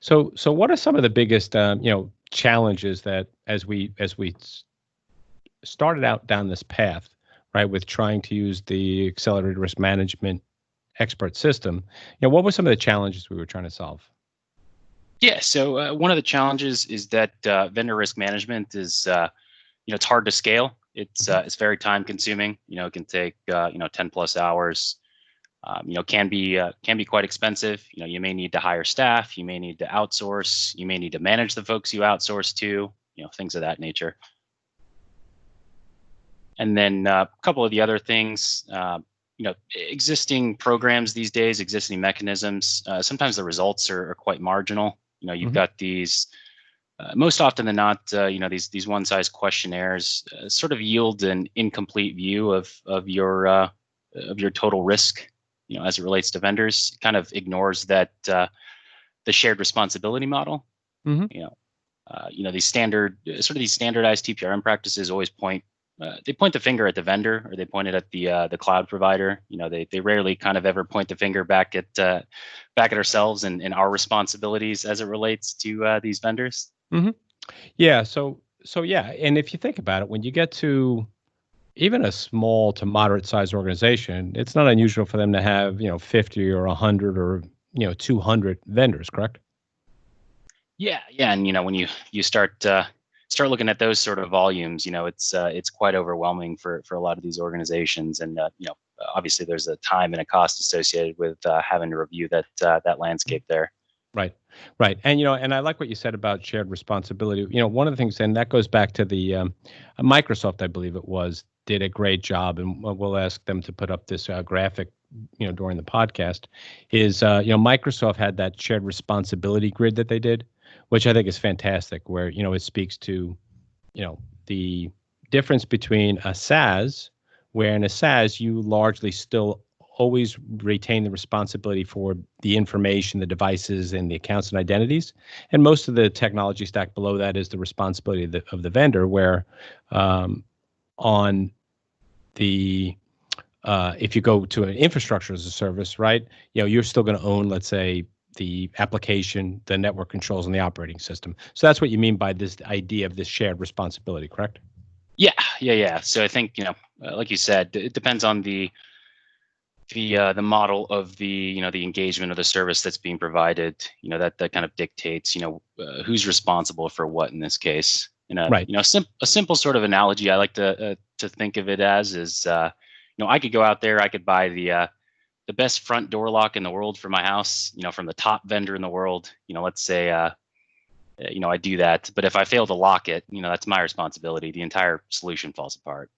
So what are some of the biggest challenges that as we started out down this path, right, with trying to use the accelerated risk management expert system, what were some of the challenges we were trying to solve? Yeah, so one of the challenges is that vendor risk management is, it's hard to scale. It's very time consuming. It can take 10 plus hours. Can be quite expensive. You may need to hire staff. You may need to outsource. You may need to manage the folks you outsource to. Things of that nature. And then a couple of the other things. Existing programs these days, existing mechanisms. Sometimes the results are quite marginal. You've Hmm. got these. Most often than not, these one-size questionnaires sort of yield an incomplete view of your total risk. As it relates to vendors, it kind of ignores that the shared responsibility model. Hmm. These standardized TPRM practices always they point the finger at the vendor, or they point it at the cloud provider. They rarely kind of ever point the finger back at ourselves and our responsibilities as it relates to these vendors. Hmm. Yeah. So yeah, and if you think about it, when you get to even a small to moderate sized organization, it's not unusual for them to have 50 or 100 or 200 vendors, correct? Yeah, and when you start looking at those sort of volumes, it's quite overwhelming for a lot of these organizations, and obviously there's a time and a cost associated with having to review that landscape there. Right, right, and and I like what you said about shared responsibility. One of the things, and that goes back to the Microsoft, I believe it was, did a great job, and we'll ask them to put up this graphic, during the podcast. Is Microsoft had that shared responsibility grid that they did, which I think is fantastic. Where it speaks to the difference between a SaaS, where in a SaaS you largely still always retain the responsibility for the information, the devices, and the accounts and identities. And most of the technology stack below that is the responsibility of the vendor, where on the if you go to an infrastructure as a service, right, you're still going to own, let's say, the application, the network controls, and the operating system. So that's what you mean by this idea of this shared responsibility, correct? Yeah. So I think like you said, it depends on the model of the engagement of the service that's being provided. That kind of dictates who's responsible for what in this case. Right. A simple sort of analogy I like to think of it as is I could go out there, I could buy the best front door lock in the world for my house, from the top vendor in the world. Let's say I do that, but if I fail to lock it, that's my responsibility. The entire solution falls apart.